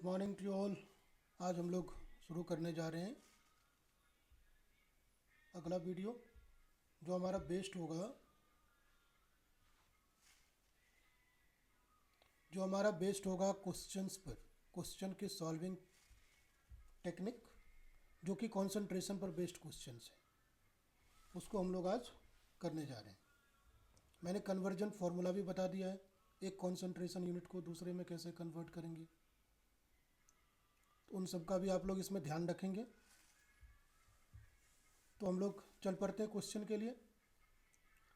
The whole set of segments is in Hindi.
Morning to all. आज हम लोग शुरू करने जा रहे हैं अगला वीडियो जो हमारा बेस्ड होगा क्वेश्चंस पर, क्वेश्चन के सॉल्विंग टेक्निक जो कि कंसंट्रेशन पर बेस्ड क्वेश्चंस है, उसको हम लोग आज करने जा रहे हैं। मैंने कन्वर्जन फार्मूला भी बता दिया है, एक कंसंट्रेशन यूनिट को दूसरे में कैसे कन्वर्ट करेंगे, तो उन सब का भी आप लोग इसमें ध्यान रखेंगे। तो हम लोग चल पड़ते हैं क्वेश्चन के लिए।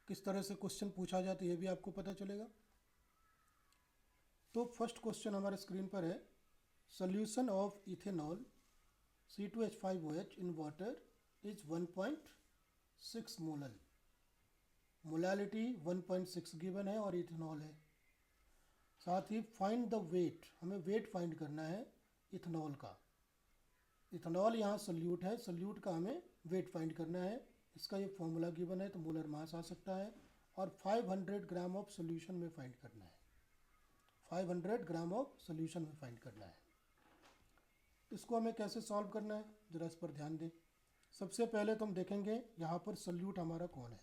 किस तरह से क्वेश्चन पूछा जाता है ये भी आपको पता चलेगा। तो फर्स्ट क्वेश्चन हमारे स्क्रीन पर है, solution of ethanol C2H5OH in water is 1.6 molal. Molality 1.6 given है और इथेनॉल है। साथ ही फाइंड द वेट, हमें वेट फाइंड करना है इथेनॉल का। इथेनॉल यहाँ सोल्यूट है, सोल्यूट का हमें वेट फाइंड करना है। इसका ये फॉर्मूला गिवन है तो मोलर मास आ सकता है और 500 ग्राम ऑफ सोल्यूशन में फाइंड करना है। 500 ग्राम ऑफ सोल्यूशन में फाइंड करना है। इसको हमें कैसे सॉल्व करना है जरा इस पर ध्यान दें। सबसे पहले तो हम देखेंगे यहाँ पर सोल्यूट हमारा कौन है।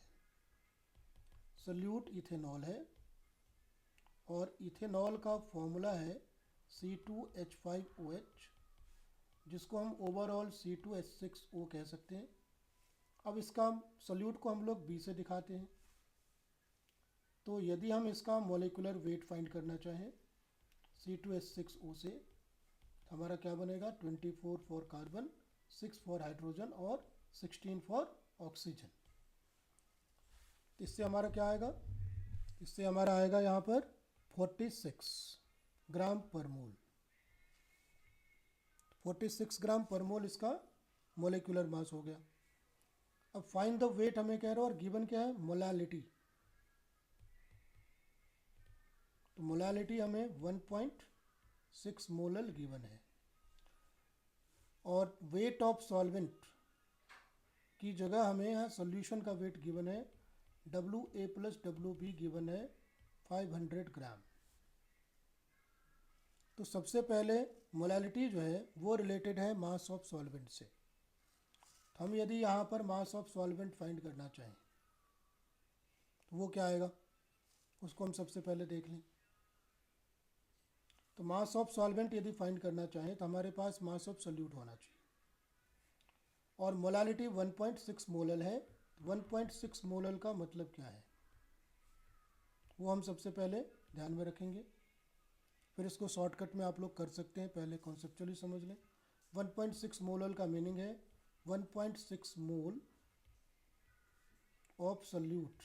सोल्यूट इथेनॉल है और इथेनॉल का फॉर्मूला है C2H5OH, जिसको हम ओवरऑल C2H6O कह सकते हैं। अब इसका सोल्यूट को हम लोग B से दिखाते हैं। तो यदि हम इसका मॉलिक्यूलर वेट फाइंड करना चाहें C2H6O से, तो हमारा क्या बनेगा 24 फॉर कार्बन, 6 फॉर हाइड्रोजन और 16 फॉर ऑक्सीजन। इससे हमारा क्या आएगा, इससे हमारा आएगा यहाँ पर 46 ग्राम पर मोल। 46 ग्राम पर मोल इसका मोलिकुलर मास हो गया। अब फाइंड द वेट हमें कह रहा है और गिवन क्या है मोलालिटी। तो मोलालिटी हमें 1.6 मोलल गिवन है और वेट ऑफ सॉल्वेंट की जगह हमें यहाँ सॉल्यूशन का वेट गिवन है WA + WB गिवन है 500 ग्राम। तो सबसे पहले मोलालिटी जो है वो रिलेटेड है मास ऑफ सॉल्वेंट से। तो हम यदि यहाँ पर मास ऑफ सॉल्वेंट फाइंड करना चाहें तो वो क्या आएगा, उसको हम सबसे पहले देख लें। तो मास ऑफ सॉल्वेंट यदि फाइंड करना चाहें तो हमारे पास मास ऑफ सोल्यूट होना चाहिए और मोलालिटी 1.6 मोलल है। 1.6 मोलल का मतलब क्या है वो हम सबसे पहले ध्यान में रखेंगे, फिर इसको शॉर्टकट में आप लोग कर सकते हैं। पहले कॉन्सेप्चुअली समझ लें। 1.6 मोलल का मीनिंग है 1.6 मोल ऑफ सोल्यूट।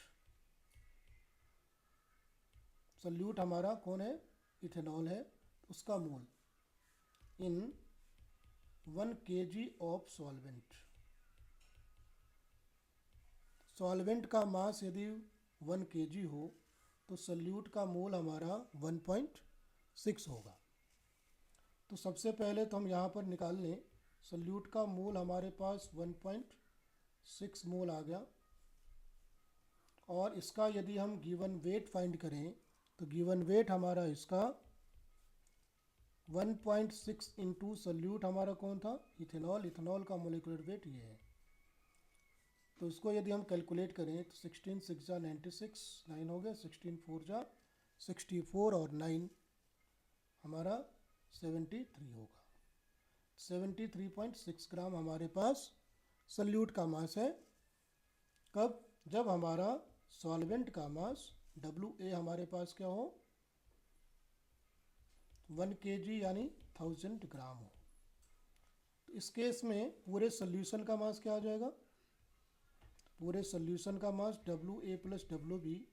सोल्यूट हमारा कौन है, इथेनॉल है, उसका मोल इन 1 kg ऑफ सॉल्वेंट। सॉल्वेंट का मास यदि 1 kg हो तो सोल्यूट का मोल हमारा 1.6 होगा। तो सबसे पहले तो हम यहाँ पर निकाल लें, सोल्यूट का मोल हमारे पास 1.6 मोल आ गया और इसका यदि हम गिवन वेट फाइंड करें तो गिवन वेट हमारा इसका 1.6 इंटू सोल्यूट हमारा कौन था, इथेनॉल। इथेनॉल का मोलिकुलर वेट ये है। तो इसको यदि हम कैलकुलेट करें तो 16 6 जा 96, 9 हो गया, 16 4 जा 64 और 9 हमारा 73 होगा। 73.6 ग्राम हमारे पास सोल्यूट का मास है। कब, जब हमारा सॉल्वेंट का मास WA हमारे पास क्या हो 1 kg यानी 1000 ग्राम हो। तो इस केस में पूरे सोल्यूशन का मास क्या आ जाएगा, पूरे सोल्यूशन का मास WA + WB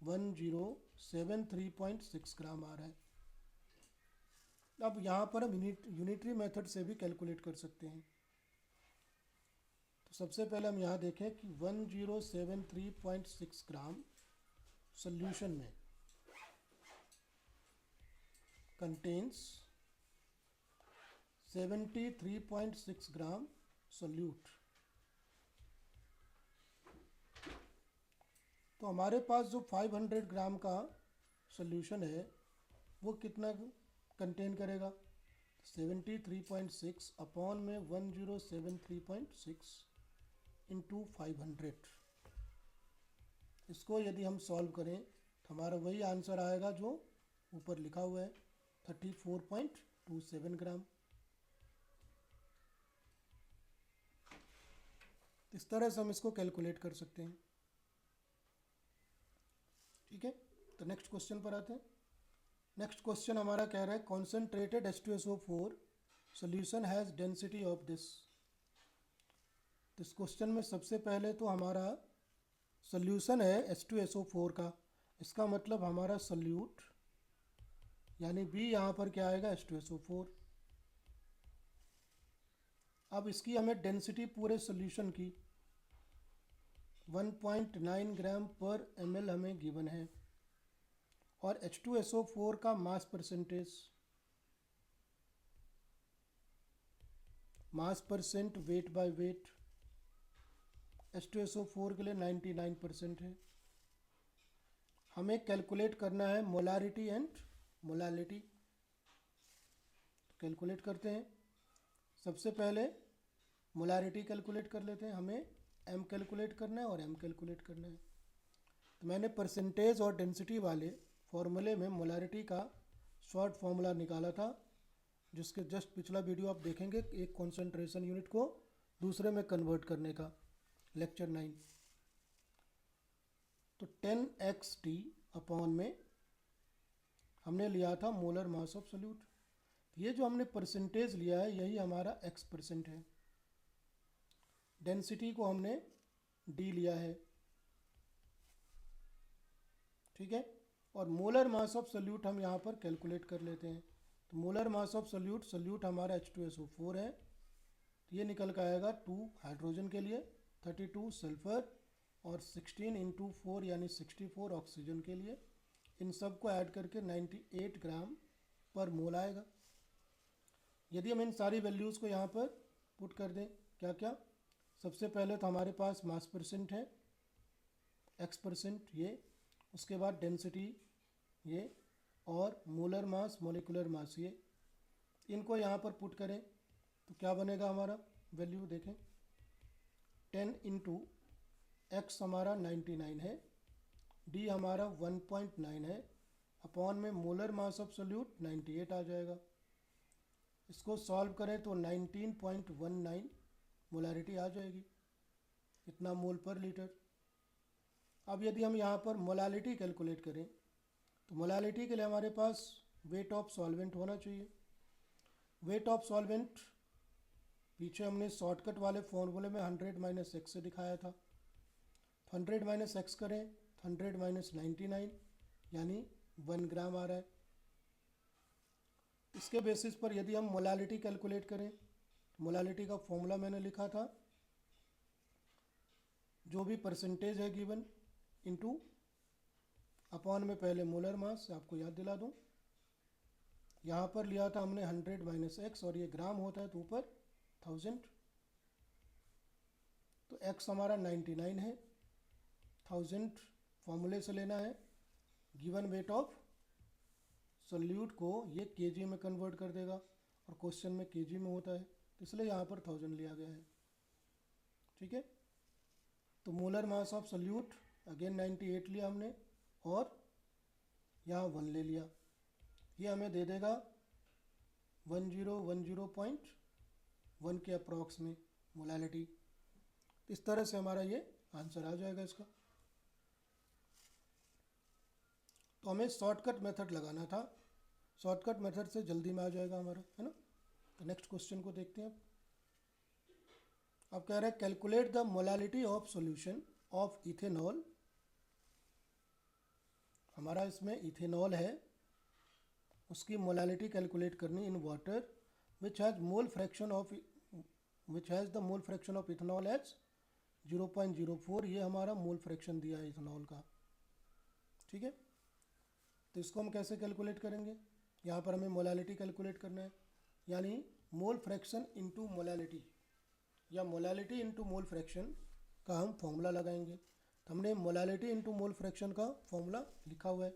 1073.6 ग्राम आ रहा है। अब यहाँ पर हम यूनिटरी मेथड से भी कैलकुलेट कर सकते हैं। तो सबसे पहले हम यहाँ देखें कि 1073.6 ग्राम सोल्यूशन में कंटेन्स 73.6 ग्राम सोल्यूट। तो हमारे पास जो 500 ग्राम का सोल्यूशन है वो कितना कंटेन करेगा, 73.6 अपॉन में 1073.6 इंटू 500। इसको यदि हम सॉल्व करें तो हमारा वही आंसर आएगा जो ऊपर लिखा हुआ है, 34.27 ग्राम। इस तरह से हम इसको कैलकुलेट कर सकते हैं। ठीक है, तो नेक्स्ट क्वेश्चन पर आते हैं। नेक्स्ट क्वेश्चन हमारा कह रहा है concentrated H2SO4 solution has density of this. तो इस क्वेश्चन में सबसे पहले तो हमारा सोल्यूशन है H2SO4 का, इसका मतलब हमारा सोल्यूट यानी बी यहाँ पर क्या आएगा, H2SO4। अब इसकी हमें डेंसिटी पूरे सोल्यूशन की 1.9 ग्राम पर ml हमें गिवन है, और H2SO4 का मास percent weight by weight H2SO4 के लिए 99% है। हमें कैलकुलेट करना है मोलारिटी एंड मोलालिटी। तो कैलकुलेट करते हैं। सबसे पहले मोलारिटी कैलकुलेट कर लेते हैं। हमें m कैलकुलेट करना है और m कैलकुलेट करना है। तो मैंने परसेंटेज और डेंसिटी वाले फॉर्मूले में मोलारिटी का शॉर्ट फॉर्मूला निकाला था, जिसके जस्ट पिछला वीडियो आप देखेंगे, एक कॉन्सेंट्रेशन यूनिट को दूसरे में कन्वर्ट करने का, लेक्चर 9। तो 10x अपॉन में हमने लिया था मोलर मास ऑफ सोल्यूट। ये जो हमने परसेंटेज लिया है यही हमारा x% है। डेंसिटी को हमने d लिया है, ठीक है। और मोलर मास ऑफ सोल्यूट हम यहाँ पर कैलकुलेट कर लेते हैं। तो मोलर मास ऑफ सोल्यूट हमारा H2SO4 है, तो ये निकल कर आएगा 2 हाइड्रोजन के लिए, 32 सल्फर और 16 इंटू 4 यानी 64 ऑक्सीजन के लिए। इन सब को ऐड करके 98 ग्राम पर मोल आएगा। यदि हम इन सारी वैल्यूज़ को यहाँ पर पुट कर दें, क्या क्या, सबसे पहले तो हमारे पास मास परसेंट है x%, ये, उसके बाद डेंसिटी ये, और मोलर मास मोलिकुलर मास ये, इनको यहाँ पर पुट करें तो क्या बनेगा हमारा वैल्यू देखें। 10 इंटू एक्स हमारा 99 है, डी हमारा 1.9 है, अपॉन में मोलर मास ऑफ सोल्यूट 98 आ जाएगा। इसको सॉल्व करें तो 19.19 मोलारिटी आ जाएगी, इतना मोल पर लीटर। अब यदि हम यहाँ पर मोलालिटी कैलकुलेट करें तो मोलालिटी के लिए हमारे पास वेट ऑफ सॉल्वेंट होना चाहिए। वेट ऑफ सॉल्वेंट पीछे हमने शॉर्टकट वाले फॉर्मूले में 100 माइनस एक्स से दिखाया था। 100 माइनस एक्स करें, 100 माइनस 99 यानी 1 ग्राम आ रहा है। इसके बेसिस पर यदि हम मोलालिटी कैलकुलेट करें, मोलालिटी का फॉर्मूला मैंने लिखा था, जो भी परसेंटेज है गिवन इनटू अपॉन में पहले मोलर मास, आपको याद दिला दूं, यहाँ पर लिया था हमने 100 माइनस एक्स, और ये ग्राम होता है तो ऊपर 1000, तो एक्स हमारा 99 है, 1000 फॉर्मूले से लेना है। गिवन वेट ऑफ सोल्यूट को ये केजी में कन्वर्ट कर देगा, और क्वेश्चन में केजी में होता है, तो इसलिए यहाँ पर 1000 लिया गया है, ठीक है। तो molar mass of solute again 98 लिया हमने, और यहाँ 1 ले लिया, ये हमें दे देगा 1010.1 के अप्रॉक्स में मोलालिटी। इस तरह से हमारा ये आंसर आ जाएगा इसका। तो हमें शॉर्टकट मेथड लगाना था, शॉर्टकट मेथड से जल्दी में आ जाएगा हमारा, है ना। तो नेक्स्ट क्वेश्चन को देखते हैं। अब कह रहे हैं calculate the molality of solution of ethanol. हमारा इसमें इथेनॉल है, उसकी मोलालिटी कैलकुलेट करनी in water which has the mole fraction of ethanol as 0.04। ये हमारा मोल फ्रैक्शन दिया है इथेनॉल का, ठीक है। तो इसको हम कैसे कैलकुलेट करेंगे, यहाँ पर हमें मोलालिटी कैलकुलेट करना है, यानी मोल फ्रैक्शन इनटू मोलालिटी या मोलालिटी इनटू मोल फ्रैक्शन का हम फॉर्मूला लगाएंगे। तो हमने मोलालिटी इनटू मोल फ्रैक्शन का फॉर्मूला लिखा हुआ है,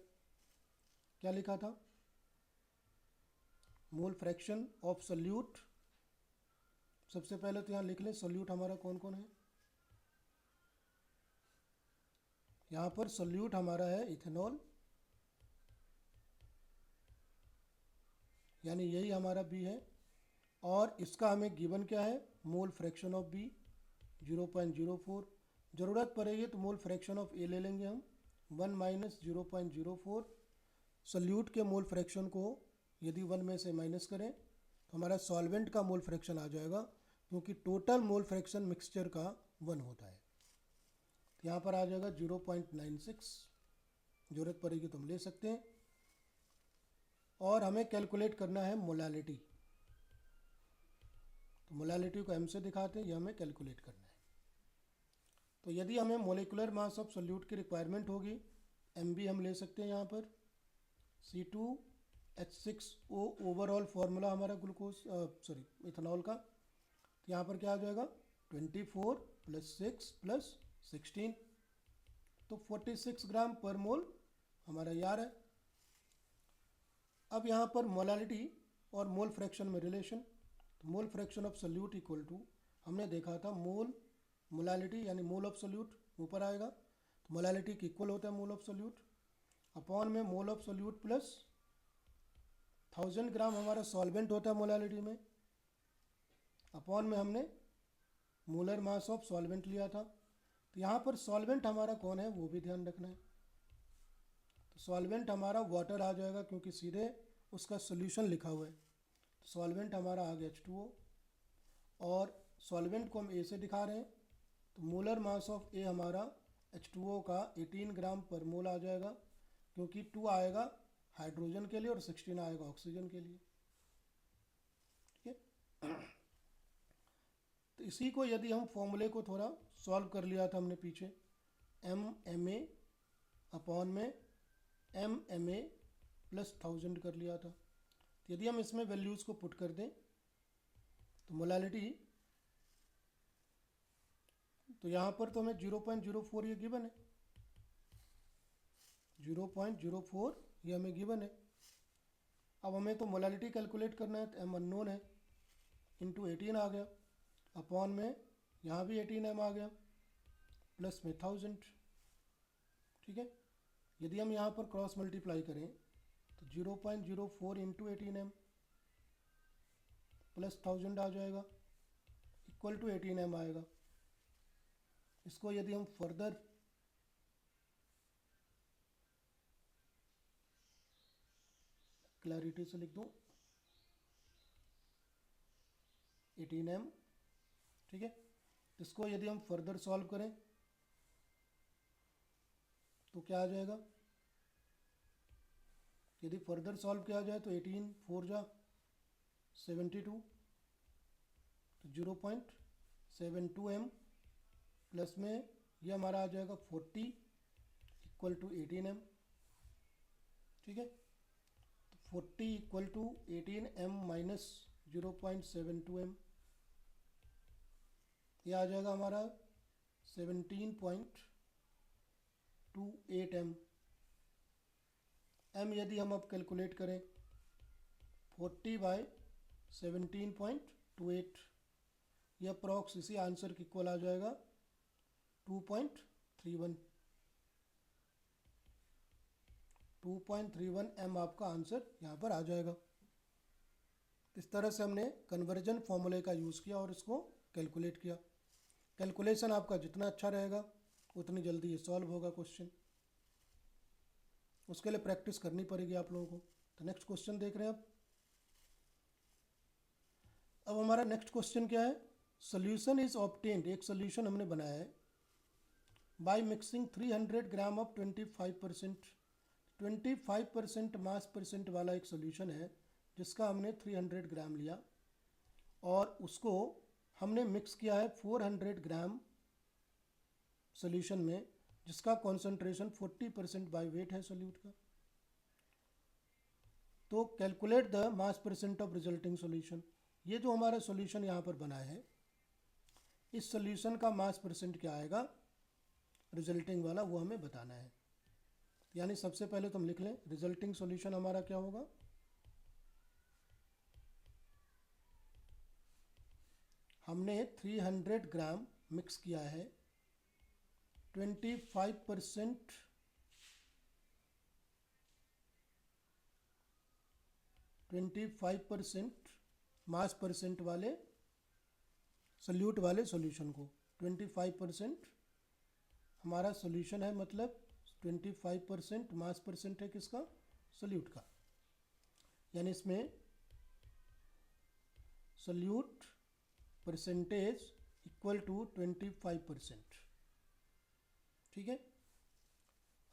क्या लिखा था, मोल फ्रैक्शन ऑफ सोल्यूट। सबसे पहले तो यहाँ लिख लें सोल्यूट हमारा कौन कौन है। यहाँ पर सोल्यूट हमारा है इथेनॉल, यानी यही हमारा बी है। और इसका हमें गिवन क्या है, मोल फ्रैक्शन ऑफ बी 0.04। ज़रूरत पड़ेगी तो मोल फ्रैक्शन ऑफ ए ले लेंगे हम, 1 माइनस 0.04। सोल्यूट के मोल फ्रैक्शन को यदि 1 में से माइनस करें तो हमारा सॉल्वेंट का मोल फ्रैक्शन आ जाएगा, क्योंकि टोटल मोल फ्रैक्शन मिक्सचर का 1 होता है। तो यहाँ पर आ जाएगा 0.96। ज़रूरत पड़ेगी तो हम ले सकते हैं। और हमें कैलकुलेट करना है मोलालिटी, तो मोलालिटी को एम से दिखाते हैं, ये हमें कैलकुलेट करना है। तो यदि हमें मोलिकुलर मास ऑफ सोल्यूट की रिक्वायरमेंट होगी, एम बी हम ले सकते हैं यहाँ पर, C2H6O ओवरऑल फार्मूला हमारा इथेनॉल का। तो यहाँ पर क्या आ जाएगा 24 + 6 + 16, तो 46 ग्राम पर मोल हमारा यार है। अब यहाँ पर मोलालिटी और मोल फ्रैक्शन में रिलेशन, तो mole fraction of solute equal to, हमने देखा था मोल मोलालिटी यानी मोल ऑफ सोल्यूट ऊपर आएगा, तो मोलालिटी की इक्वल होता है मोल ऑफ सोल्यूट, अपॉन में मोल ऑफ सोल्यूट प्लस 1000 ग्राम हमारा सॉल्वेंट होता है मोलालिटी में, अपॉन में हमने मोलर मास ऑफ सॉल्वेंट लिया था। तो यहाँ पर सॉल्वेंट हमारा कौन है वो भी ध्यान रखना है। तो सॉल्वेंट हमारा वाटर आ जाएगा, क्योंकि सीधे उसका सोल्यूशन लिखा हुआ है। तो सॉल्वेंट हमारा आ गया H2O, और सॉल्वेंट को हम ए से दिखा रहे हैं, तो मोलर मास ऑफ ए हमारा H2O का 18 ग्राम पर मोल आ जाएगा, क्योंकि 2 आएगा हाइड्रोजन के लिए और 16 आएगा ऑक्सीजन के लिए। ठीक है। तो इसी को यदि हम फॉर्मूले को थोड़ा सॉल्व कर लिया था हमने पीछे, MMA अपॉन में MMA + 1000 कर लिया था। तो यदि हम इसमें वैल्यूज़ को पुट कर दें तो मोलालिटी, तो यहाँ पर तो हमें 0.04 ये गिवन है, 0.04 ये हमें गिवन है। अब हमें तो मोलालिटी कैलकुलेट करना है, तो एम अननोन है, इंटू 18 आ गया, अपॉन में यहाँ भी 18 m आ गया, प्लस में 1000। ठीक है। यदि हम यहाँ पर क्रॉस मल्टीप्लाई करें तो 0.04 इंटू 18 m प्लस 1000 आ जाएगा, इक्वल टू 18 m आएगा। इसको यदि हम फर्दर क्लैरिटी से लिख दूँ 18 m, ठीक है। इसको यदि हम फर्दर सॉल्व करें तो क्या आ जाएगा, यदि फर्दर सॉल्व किया जाए तो 18 4 जा 72, तो 0.72 m प्लस में ये हमारा आ जाएगा 40 इक्वल टू 18 m। ठीक है। तो 40 equal to 18 m minus 0.72 m, ये आ जाएगा हमारा 17.28 m। m यदि हम अब कैलकुलेट करें 40/17.28, यह अप्रॉक्स इसी आंसर की इक्वल आ जाएगा 2.31। 2.31 m आपका आंसर यहाँ पर आ जाएगा। इस तरह से हमने कन्वर्जन फॉर्मूले का यूज़ किया और इसको कैलकुलेट किया। कैलकुलेशन आपका जितना अच्छा रहेगा उतनी जल्दी ये सॉल्व होगा क्वेश्चन, उसके लिए प्रैक्टिस करनी पड़ेगी आप लोगों को। तो नेक्स्ट क्वेश्चन देख रहे हैं अब हमारा नेक्स्ट क्वेश्चन क्या है, सोल्यूशन इज ऑब्टेन्ड, एक सोल्यूशन हमने बनाया है by mixing 300 gram of 25% mass percent वाला एक सोल्यूशन है जिसका हमने 300 ग्राम लिया और उसको हमने मिक्स किया है 400 ग्राम सोल्यूशन में जिसका कॉन्सेंट्रेशन 40% बाय वेट है सोल्यूट का। तो calculate the mass percent of resulting solution, ये जो हमारा सोल्यूशन यहाँ पर बना है इस सोल्यूशन का मास परसेंट क्या आएगा रिजल्टिंग वाला, वो हमें बताना है। यानी सबसे पहले तो हम लिख लें रिजल्टिंग सोल्यूशन हमारा क्या होगा, हमने 300 ग्राम मिक्स किया है, 25% 25% मास परसेंट वाले सल्यूट वाले सॉल्यूशन को। 25% हमारा सॉल्यूशन है, मतलब 25% मास परसेंट है किसका, सल्यूट का, यानी इसमें सल्यूट परसेंटेज इक्वल टू 25%। ठीक है।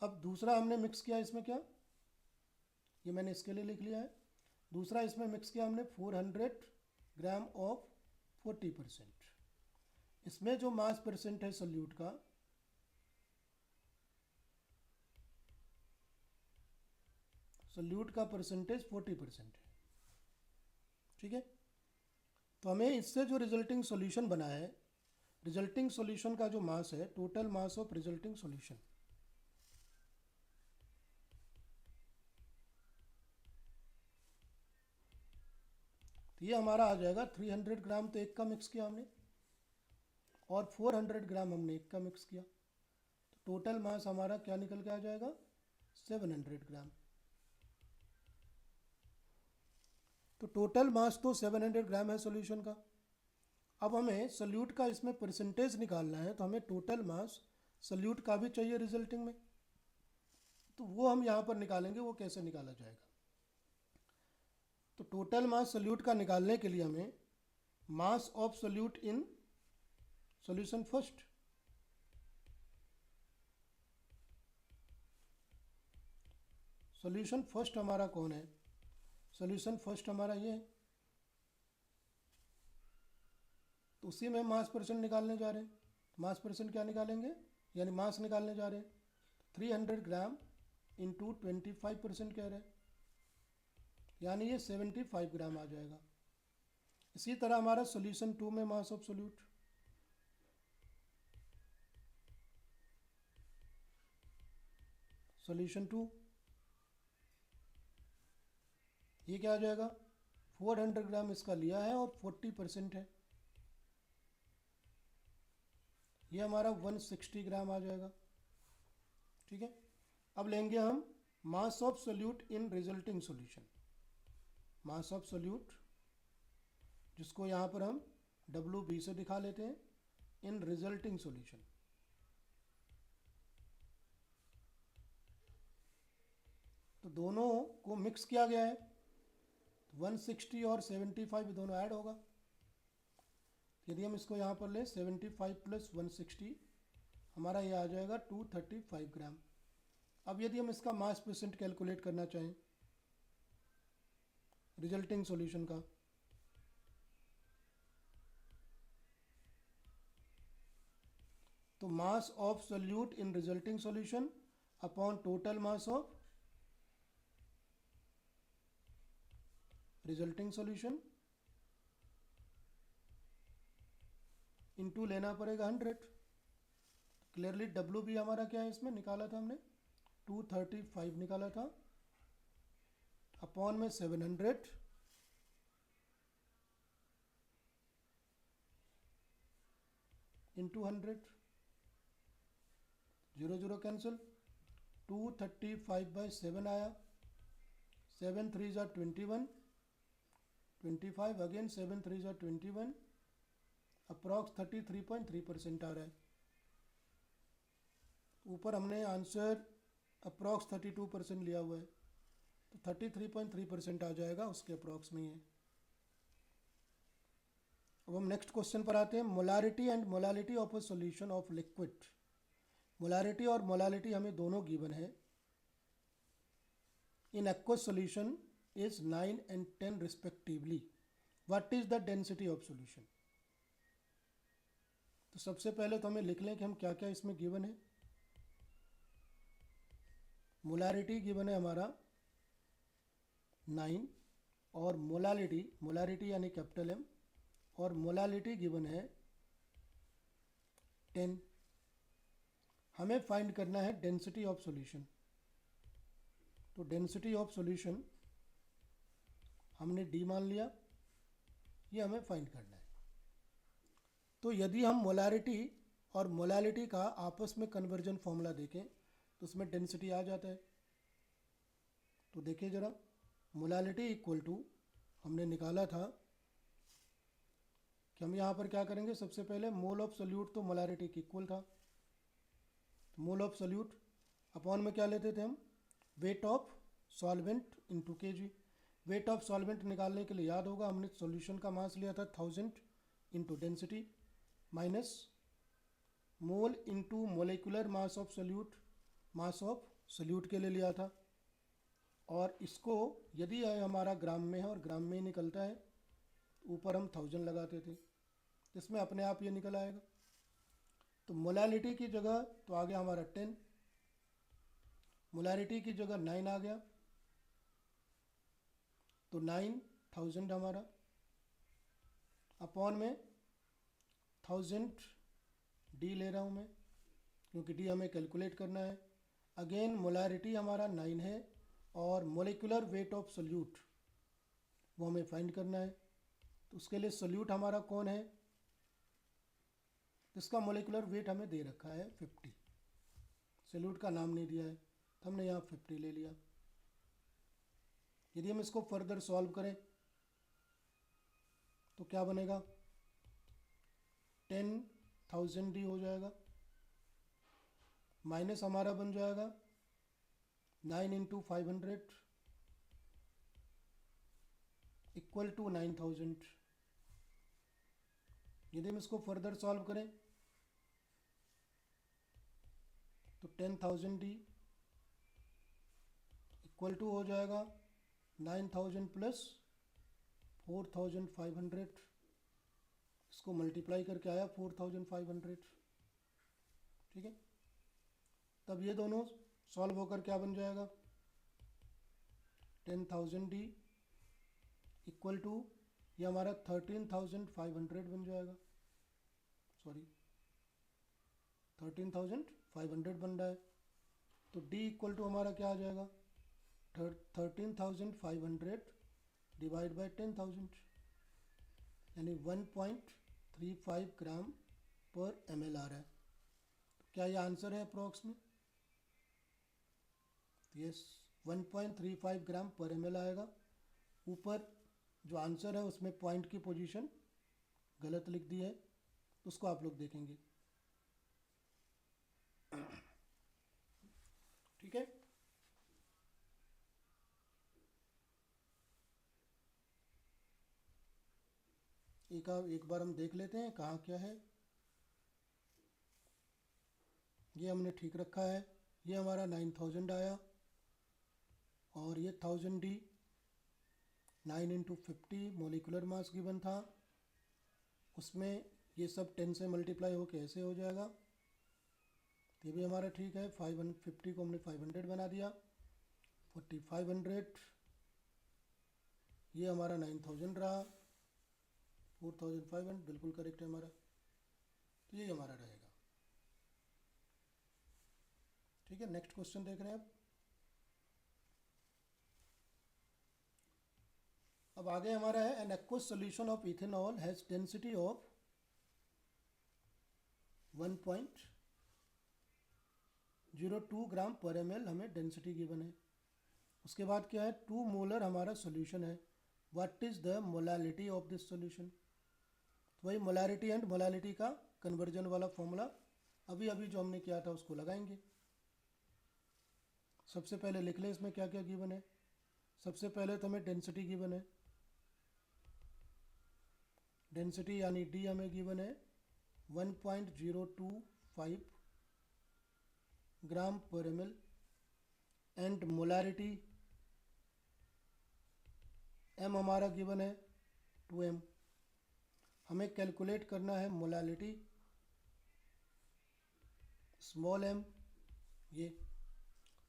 अब दूसरा हमने मिक्स किया इसमें क्या, ये मैंने इसके लिए लिख लिया है। दूसरा इसमें मिक्स किया हमने 400 ग्राम ऑफ 40%। इसमें जो मास परसेंट है सल्यूट का, सल्यूट का परसेंटेज 40% है। ठीक है। तो हमें इससे जो रिजल्टिंग सॉल्यूशन बना है, रिजल्टिंग सॉल्यूशन का जो मास है, total mass of resulting solution, तो ये हमारा आ जाएगा 300 ग्राम तो एक का मिक्स किया हमने, और 400 ग्राम हमने एक का मिक्स किया, तो टोटल मास हमारा क्या निकल के आ जाएगा, 700 ग्राम। तो टोटल मास तो 700 ग्राम है सॉल्यूशन का। अब हमें सल्यूट का इसमें परसेंटेज निकालना है, तो हमें टोटल मास सल्यूट का भी चाहिए रिजल्टिंग में, तो वो हम यहाँ पर निकालेंगे। वो कैसे निकाला जाएगा, तो टोटल मास सल्यूट का निकालने के लिए हमें mass of solute in solution first, solution first हमारा कौन है, सॉल्यूशन फर्स्ट हमारा ये है, तो उसी में मास परसेंट निकालने जा रहे हैं। मास परसेंट क्या निकालेंगे, यानी मास निकालने जा रहे हैं, 300 ग्राम इंटू 25% कह रहे हैं, यानी ये 75 ग्राम आ जाएगा। इसी तरह हमारा सॉल्यूशन 2 में मास ऑफ सॉल्यूट, सॉल्यूशन 2 ये क्या आ जाएगा, 400 ग्राम इसका लिया है और 40% है, ये हमारा 160 ग्राम आ जाएगा। ठीक है। अब लेंगे हम mass of solute in resulting solution, mass of solute जिसको यहाँ पर हम WB से दिखा लेते हैं, इन रिजल्टिंग सॉल्यूशन। तो दोनों को मिक्स किया गया है, 160 और 75 दोनों ऐड होगा। यदि हम इसको यहाँ पर लें 75 प्लस 160, हमारा ये आ जाएगा 235 ग्राम। अब यदि हम इसका मास परसेंट कैलकुलेट करना चाहें रिजल्टिंग सॉल्यूशन का, तो mass of solute in resulting solution upon total mass of resulting solution into लेना पड़ेगा 100। क्लियरली WB हमारा क्या है, इसमें निकाला था हमने 235 निकाला था, अपॉन में 700 इंटू 100, 0 0 कैंसिल, 235/7 आया, 7 3 ज़ा 21, 25 अगेन 7 3 ज़ा 21, अप्रॉक्स 33.3% आ रहा है। ऊपर हमने आंसर अप्रॉक्स 32% लिया हुआ है, तो 33.3% आ जाएगा, उसके अप्रॉक्स में ही है। अब हम नेक्स्ट क्वेश्चन पर आते हैं। Molarity and molality of a solution of liquid. Molarity और मोलालिटी हमें दोनों गिवन है। In aqueous solution is 9 and 10 respectively. What is the density of solution. तो सबसे पहले तो हमें लिख लें कि हम क्या क्या इसमें गिवन है। मोलारिटी गिवन है हमारा 9 और मोलारिटी यानी कैपिटल M, और मोलालिटी गिवन है 10। हमें फाइंड करना है डेंसिटी ऑफ सॉल्यूशन। तो डेंसिटी ऑफ सॉल्यूशन हमने D मान लिया, ये हमें फाइंड करना है। तो यदि हम मोलारिटी और मोलालिटी का आपस में कन्वर्जन फॉर्मूला देखें तो उसमें डेंसिटी आ जाता है। तो देखिए ज़रा, मोलालिटी इक्वल टू हमने निकाला था कि हम यहाँ पर क्या करेंगे, सबसे पहले मोल ऑफ सोल्यूट तो मोलारिटी की इक्वल था, मोल ऑफ सोल्यूट अपॉन में क्या लेते थे हम, weight of solvent into KG. Weight of solvent निकालने के लिए याद होगा हमने सॉल्यूशन का मास लिया था 1000 into density minus mole into molecular mass of solute, mass of solute के लिए लिया था। और इसको यदि हमारा ग्राम में है और ग्राम में ही निकलता है तो ऊपर हम 1000 लगाते थे, इसमें अपने आप ये निकल आएगा। तो मोलालिटी की जगह तो आ गया हमारा 10, मोलारिटी की जगह 9 आ गया, तो 9000 हमारा अपॉन में 1000 डी ले रहा हूँ मैं क्योंकि डी हमें कैलकुलेट करना है। अगेन मोलारिटी हमारा 9 है और मोलिकुलर वेट ऑफ सोल्यूट वो हमें फाइंड करना है। तो उसके लिए सोल्यूट हमारा कौन है, इसका मोलिकुलर वेट हमें दे रखा है 50, सोल्यूट का नाम नहीं दिया है तो हमने यहाँ 50 ले लिया। यदि हम इसको फर्दर सॉल्व करें तो क्या बनेगा, 10,000 डी हो जाएगा, माइनस हमारा बन जाएगा 9 इंटू 500 इक्वल टू 9000। यदि हम इसको फर्दर सॉल्व करें तो 10,000 डी इक्वल टू हो जाएगा 9000 प्लस 4500, इसको मल्टीप्लाई करके आया 4500, ठीक है। तब ये दोनों सॉल्व होकर क्या बन जाएगा, 10,000 डी इक्वल टू ये हमारा 13,500 बन जाएगा, सॉरी 13,500 बन रहा है। तो डी इक्वल टू हमारा क्या आ जाएगा, 13,500 डिवाइड बाई 10,000 यानी 1.35 ग्राम पर ml आ रहा है। तो क्या ये आंसर है अप्रॉक्स में, यस 1.35 ग्राम पर ml आएगा। ऊपर जो आंसर है उसमें पॉइंट की पोजीशन गलत लिख दी है, तो उसको आप लोग देखेंगे, ठीक है। एक बार हम देख लेते हैं कहाँ क्या है। ये हमने ठीक रखा है, ये हमारा 9000 आया और ये 1000 D 9 into 50 molecular mass given था, उसमें ये सब 10 से मल्टीप्लाई होके ऐसे हो जाएगा। ये भी हमारा ठीक है, 550 को हमने 500 बना दिया, 4500 ये हमारा 9000 रहा, 4500 बिल्कुल करेक्ट है हमारा, तो ये हमारा रहेगा, ठीक है। नेक्स्ट क्वेश्चन देख रहे हैं अब आगे हमारा है an aqueous solution of ethanol has density of 1.02 ग्राम पर ml, हमें डेंसिटी गिवन है। उसके बाद क्या है, 2 मोलर हमारा सोल्यूशन है, what is the molality of this solution. तो वही मोलारिटी एंड मोलालिटी का कन्वर्जन वाला फॉर्मूला अभी अभी जो हमने किया था उसको लगाएंगे। सबसे पहले लिख लें इसमें क्या क्या गिवन है। सबसे पहले तो हमें डेंसिटी गिवन है, डेंसिटी यानी डी हमें गिवन है 1.025 ग्राम पर ml एंड मोलारिटी m हमारा गिवन है 2m। हमें कैलकुलेट करना है मोलालिटी स्मॉल m ये।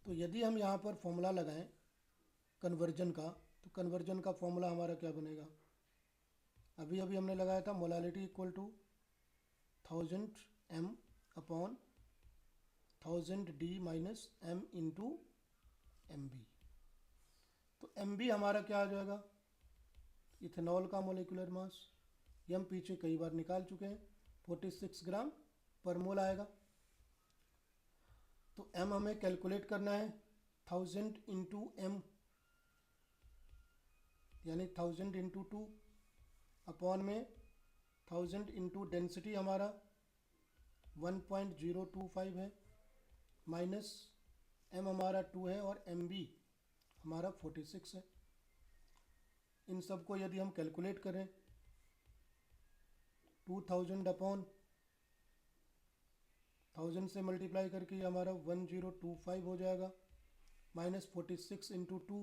तो यदि हम यहाँ पर फॉर्मूला लगाएं कन्वर्जन का, तो कन्वर्जन का फॉर्मूला हमारा क्या बनेगा, अभी अभी हमने लगाया था molality equal to 1000 m upon 1000 D minus m into M B. तो एम बी हमारा क्या आ जाएगा, इथेनॉल का मोलिकुलर मास, ये हम पीछे कई बार निकाल चुके हैं, 46 ग्राम पर मोल आएगा। तो m हमें कैलकुलेट करना है 1000 इंटू एम, यानी 1000 इंटू 2 अपॉन में 1000 इंटू डेंसिटी हमारा 1.025 है, माइनस m हमारा 2 है और एम बी हमारा 46 है। इन सब को यदि हम कैलकुलेट करें 2000 अपॉन 1000 से मल्टीप्लाई करके हमारा 1025 हो जाएगा, माइनस 46 इंटू 2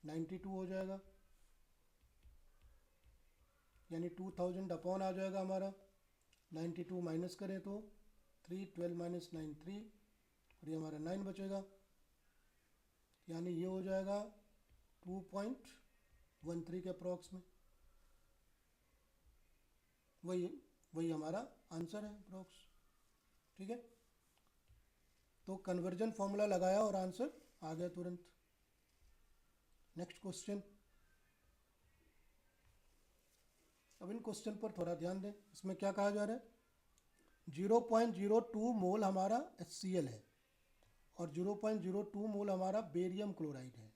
92 हो जाएगा, यानी 2000 अपॉन आ जाएगा हमारा 92 माइनस करें तो 3 12 माइनस 9 3 और ये हमारा 9 बचेगा, यानी ये हो जाएगा 2.13 के अप्रॉक्स में। वही हमारा आंसर है अप्रॉक्स। ठीक है, तो कन्वर्जन फॉर्मूला लगाया और आंसर आ गया तुरंत। Next question. अब इन क्वेश्चन पर थोड़ा ध्यान दें। इसमें क्या कहा जा रहा है, 0.02 मोल हमारा HCl है और 0.02 मोल हमारा बेरियम क्लोराइड है।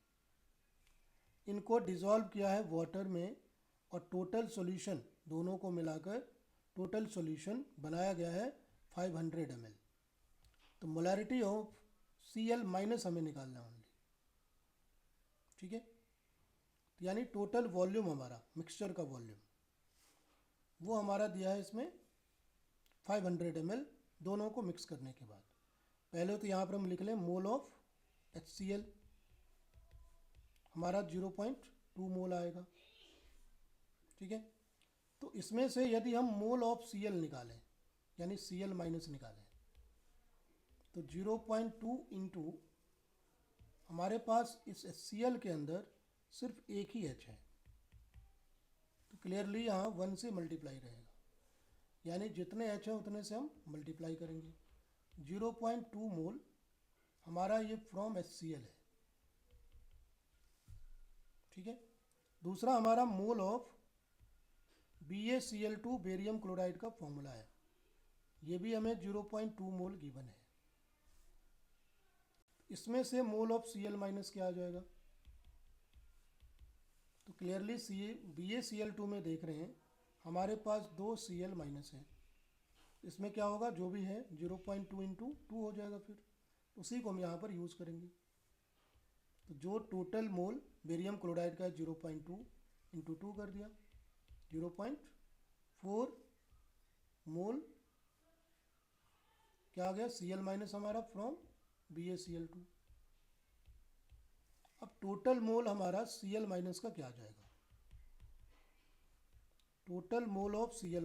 इनको डिज़ोल्व किया है वाटर में और टोटल सॉल्यूशन दोनों को मिलाकर टोटल सॉल्यूशन बनाया गया है 500 ml। तो मोलैरिटी ऑफ Cl माइनस हमें निकालना है ओनली। ठीक है, यानी टोटल वॉल्यूम हमारा मिक्सचर का वॉल्यूम वो हमारा दिया है इसमें 500 ml दोनों को मिक्स करने के बाद। पहले तो यहाँ पर हम लिख लें मोल ऑफ HCl हमारा 0.2 मोल आएगा। ठीक है, तो इसमें से यदि हम मोल ऑफ Cl निकालें यानी Cl माइनस निकालें तो 0.2 इंटू हमारे पास इस HCl के अंदर सिर्फ एक ही H है, तो क्लियरली यहाँ 1 से मल्टीप्लाई रहेगा, यानी जितने H है उतने से हम मल्टीप्लाई करेंगे। 0.2 मोल हमारा ये फ्रॉम HCl है। ठीक है, दूसरा हमारा mole of BaCl2 barium chloride का फॉर्मूला है, ये भी हमें 0.2 मोल गिवन है। इसमें से मोल ऑफ Cl माइनस क्या आ जाएगा, तो क्लियरली BaCl2 में देख रहे हैं हमारे पास 2 Cl माइनस है। इसमें क्या होगा, जो भी है 0.2 इंटू 2 हो जाएगा, फिर उसी को हम यहाँ पर यूज़ करेंगे। तो जो टोटल मोल बेरियम क्लोराइड का 0.2 इंटू 2 कर दिया, 0.4 मोल क्या आ गया Cl माइनस हमारा फ्रॉम BaCl2। अब टोटल मोल हमारा Cl माइनस का क्या आ जाएगा, total mole of Cl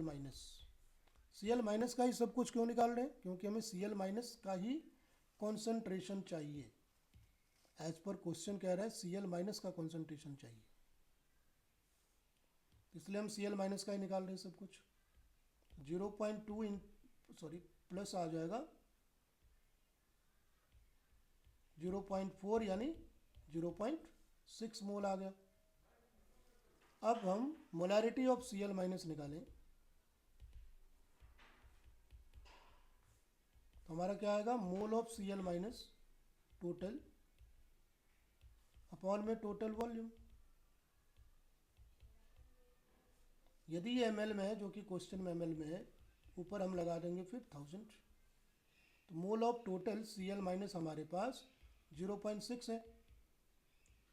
minus का ही सब कुछ क्यों निकाल रहे हैं, क्योंकि हमें Cl माइनस का ही कॉन्सेंट्रेशन चाहिए। एज पर क्वेश्चन कह रहा है Cl माइनस का कॉन्सेंट्रेशन चाहिए, इसलिए हम Cl माइनस का ही निकाल रहे हैं सब कुछ। 0.2 प्लस आ जाएगा 0.4 यानी 0.6 मोल आ गया। अब हम मोलैरिटी ऑफ Cl माइनस निकालें तो हमारा क्या आएगा, mole of Cl minus total upon में टोटल वॉल्यूम। यदि ये ml में है, जो कि क्वेश्चन में ml में है, ऊपर हम लगा देंगे फिर 1000। तो mole of total Cl minus हमारे पास 0.6 है।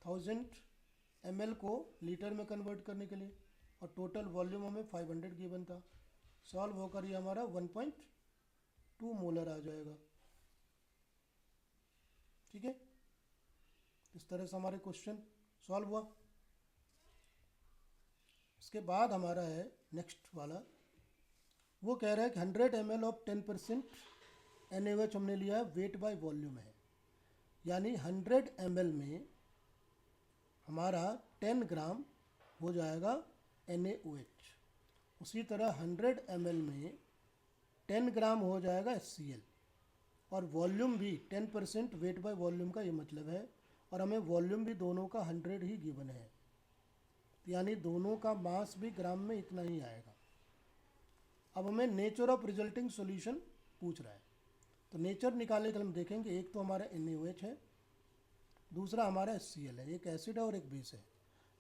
1000 ml को लीटर में कन्वर्ट करने के लिए और टोटल वॉल्यूम हमें 500 गिवन था। सॉल्व होकर ये हमारा 1.2 मोलर आ जाएगा। ठीक है, इस तरह से हमारे क्वेश्चन सॉल्व हुआ। इसके बाद हमारा है नेक्स्ट वाला, वो कह रहा है कि 100 ml ऑफ 10% NaOH हमने लिया है, वेट बाय वॉल्यूम है, यानी 100 ml में हमारा 10 ग्राम हो जाएगा NaOH। उसी तरह 100 ml में 10 ग्राम हो जाएगा HCl और वॉल्यूम भी 10% वेट बाय वॉल्यूम का ये मतलब है, और हमें वॉल्यूम भी दोनों का 100 ही गिवन है, यानी दोनों का मास भी ग्राम में इतना ही आएगा। अब हमें नेचर ऑफ रिजल्टिंग सॉल्यूशन पूछ रहा है, तो नेचर निकालने के लिए हम देखेंगे, एक तो हमारा NaOH है, दूसरा हमारा HCl है, एक एसिड है और एक बेस है।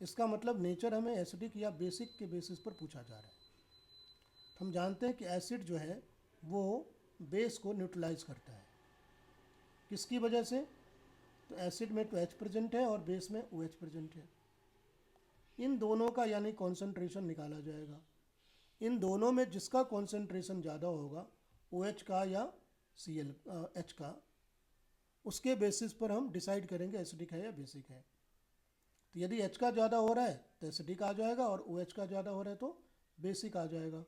इसका मतलब नेचर हमें एसिडिक या बेसिक के बेसिस पर पूछा जा रहा है। तो हम जानते हैं कि एसिड जो है वो बेस को न्यूट्रलाइज करता है। किसकी वजह से? तो एसिड में तो H प्रेजेंट है और बेस में OH प्रेजेंट है। इन दोनों का यानी कॉन्सेंट्रेशन निकाला जाएगा। इन दोनों में जिसका कॉन्सेंट्रेशन ज़्यादा होगा, OH का या H का, उसके बेसिस पर हम डिसाइड करेंगे एसिडिक है या बेसिक है। तो यदि H का ज़्यादा हो रहा है तो एसिडिक आ जाएगा और OH का ज़्यादा हो रहा है तो बेसिक आ जाएगा।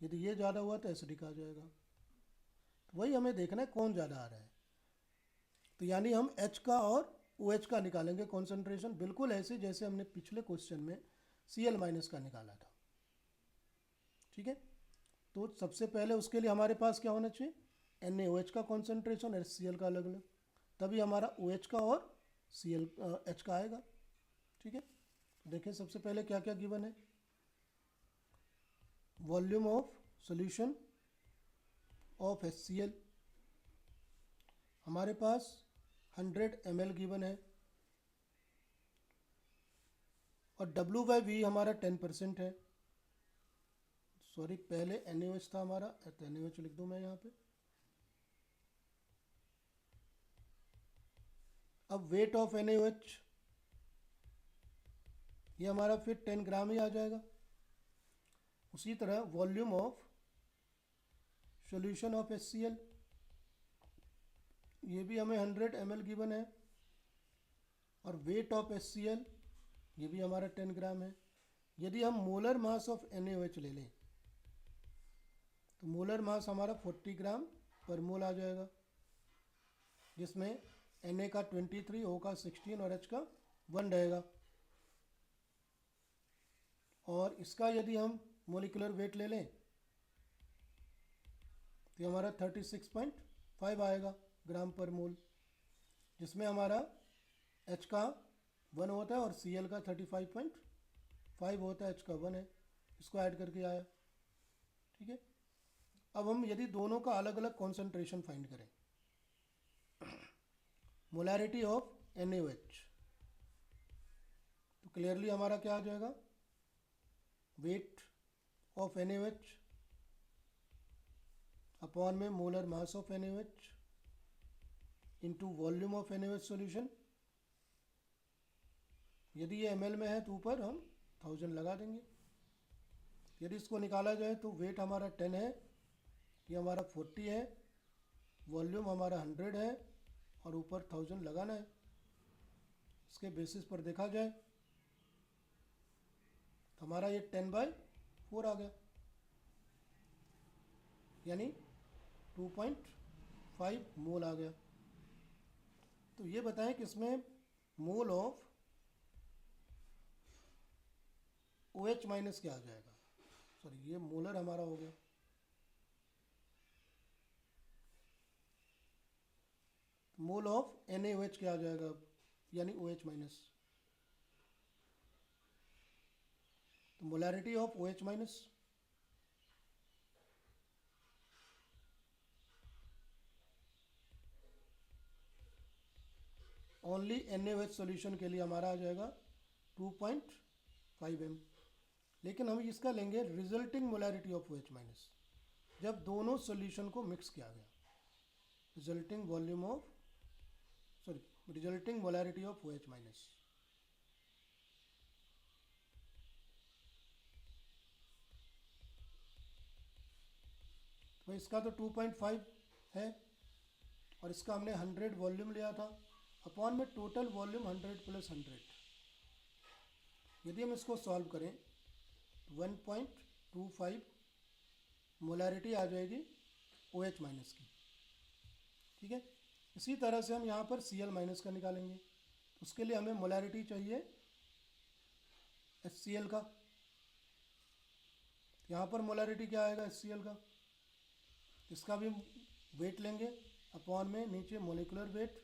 यदि ये ज़्यादा हुआ तो एसिडिक आ जाएगा। तो वही हमें देखना है कौन ज़्यादा आ रहा है। तो यानी हम H का और OH का निकालेंगे कॉन्सेंट्रेशन, बिल्कुल ऐसे जैसे हमने पिछले क्वेश्चन में Cl- का निकाला था। ठीक है, तो सबसे पहले उसके लिए हमारे पास क्या होना चाहिए? NaOH का कॉन्सेंट्रेशन और HCl का अलग अलग, तभी हमारा OH का और H का आएगा। ठीक है, तो देखें सबसे पहले क्या क्या गिवन है। Volume of solution of HCl हमारे पास 100 ml गिवन है और W/V हमारा 10% है। सॉरी, पहले NaOH था हमारा, तो NaOH लिख दूं मैं यहाँ पे। अब वेट ऑफ NaOH ये हमारा फिर 10 ग्राम ही आ जाएगा। उसी तरह volume of solution of HCl ये भी हमें 100 ml गिवन है और वेट ऑफ HCl ये भी हमारा 10 ग्राम है। यदि हम मोलर मास ऑफ NaOH ले लें तो मोलर मास हमारा 40 ग्राम पर मोल आ जाएगा, जिसमें Na का 23, O का 16 और H का 1 रहेगा। और इसका यदि हम मोलिकुलर वेट ले लें तो हमारा 36.5 आएगा ग्राम पर मोल, जिसमें हमारा H का 1 होता है और Cl का 35.5 होता है, H का 1 है, इसको ऐड करके आया। ठीक है, अब हम यदि दोनों का अलग अलग कॉन्सेंट्रेशन फाइंड करें, मोलैरिटी ऑफ NaOH, तो क्लियरली हमारा क्या आ जाएगा? वेट ऑफ NaOH अपॉन में molar mass of NaOH into volume of NaOH solution. यदि ये ml में है तो ऊपर हम 1000 लगा देंगे। यदि इसको निकाला जाए तो वेट हमारा 10 है, ये हमारा 40 है, वॉल्यूम हमारा 100 है और ऊपर 1000 लगाना है। इसके बेसिस पर देखा जाए तो हमारा ये 10/4 आ गया, यानी 2.5 मोल आ गया। तो ये बताएं कि इसमें मोल ऑफ OH माइनस क्या आ जाएगा? सॉरी, ये मोलर हमारा हो गया। मोल ऑफ NaOH क्या आ जाएगा, यानी OH माइनस, तो molarity of OH minus only NaOH solution के लिए हमारा आ जाएगा 2.5 m। लेकिन हम इसका लेंगे resulting molarity of OH minus, जब दोनों सॉल्यूशन को मिक्स किया गया, resulting volume of resulting molarity of OH minus. तो इसका तो 2.5 है और इसका हमने 100 वॉल्यूम लिया था, अपॉन में टोटल वॉल्यूम 100 + 100। यदि हम इसको सॉल्व करें 1.25 मोलैरिटी आ जाएगी OH माइनस की। ठीक है, इसी तरह से हम यहाँ पर Cl- का निकालेंगे। उसके लिए हमें मोलैरिटी चाहिए HCl का। यहाँ पर मोलैरिटी क्या आएगा HCl का? इसका भी वेट लेंगे, अपॉन में नीचे मोलिकुलर वेट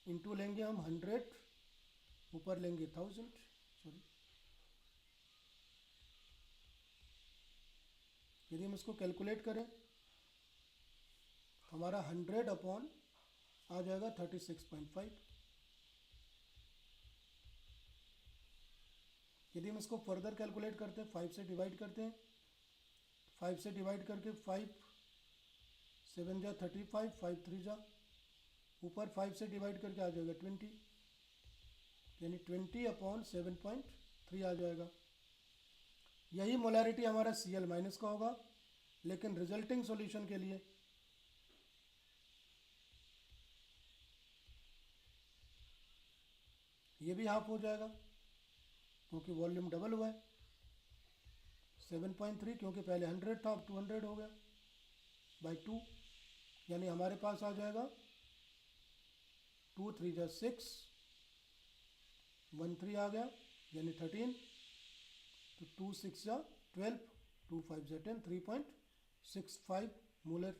इंटू लेंगे हम 100, ऊपर लेंगे 1000। सॉरी, यदि हम इसको कैलकुलेट करें हमारा 100 अपॉन आ जाएगा 36.5। यदि हम इसको फर्दर कैलकुलेट करते हैं 5 से डिवाइड करते हैं, 5 से डिवाइड करके 5 7 जा 35, 5 3 जा ऊपर 5 से डिवाइड करके आ जाएगा 20, यानी 20 अपॉन 7.3 आ जाएगा। यही मोलैरिटी हमारा Cl माइनस का होगा, लेकिन रिजल्टिंग सॉल्यूशन के लिए ये भी हाफ हो जाएगा क्योंकि वॉल्यूम डबल हुआ है। 7.3 क्योंकि पहले 100 था, अब 200 हो गया बाई 2, यानी हमारे पास आ जाएगा 2 3 जा 6, 1 3 आ गया यानी 13, तो 2 6 जा 12, 2 5 जा 10, 3.65 मोलर।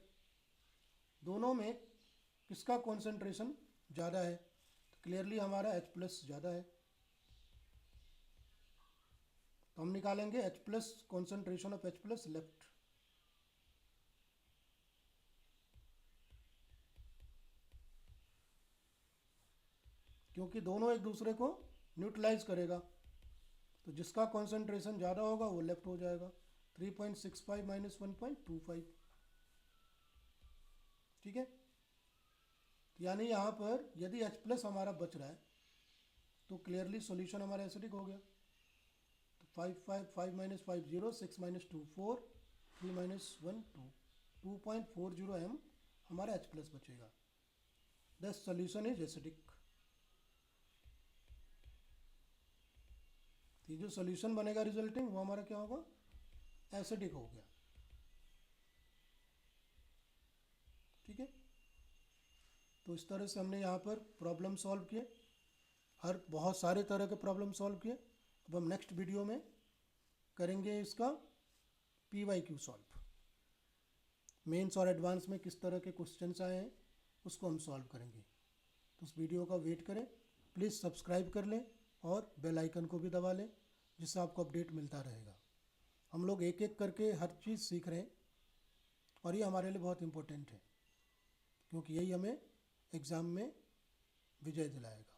दोनों में किसका कॉन्सेंट्रेशन ज़्यादा है? तो क्लियरली हमारा H प्लस ज़्यादा है, तो हम निकालेंगे H plus, concentration of H plus left. क्योंकि दोनों एक दूसरे को न्यूट्रलाइज करेगा, तो जिसका कॉन्सेंट्रेशन ज़्यादा होगा वो लेफ्ट हो जाएगा। 3.65 माइनस 1.25, ठीक है। यानी यहाँ पर यदि H प्लस हमारा बच रहा है तो क्लियरली सॉल्यूशन हमारा एसिडिक हो गया। तो 5 माइनस 5 0, 6 माइनस 2 4, 3 माइनस 1 2, 2.40 m हमारा H प्लस बचेगा। The solution is acidic. ये जो सॉल्यूशन बनेगा रिजल्टिंग वो हमारा क्या होगा? एसिडिक हो गया, ठीक है। तो इस तरह से हमने यहाँ पर प्रॉब्लम सॉल्व किए, बहुत सारे तरह के प्रॉब्लम सॉल्व किए। अब हम नेक्स्ट वीडियो में करेंगे इसका PYQ सॉल्व। मेंस और एडवांस में किस तरह के क्वेश्चंस आए हैं उसको हम सॉल्व करेंगे। तो उस वीडियो का वेट करें, प्लीज़ सब्सक्राइब कर लें और बेल आइकन को भी दबा लें, जिससे आपको अपडेट मिलता रहेगा। हम लोग एक एक करके हर चीज़ सीख रहे हैं और ये हमारे लिए बहुत इम्पोर्टेंट है, क्योंकि यही हमें एग्ज़ाम में विजय दिलाएगा।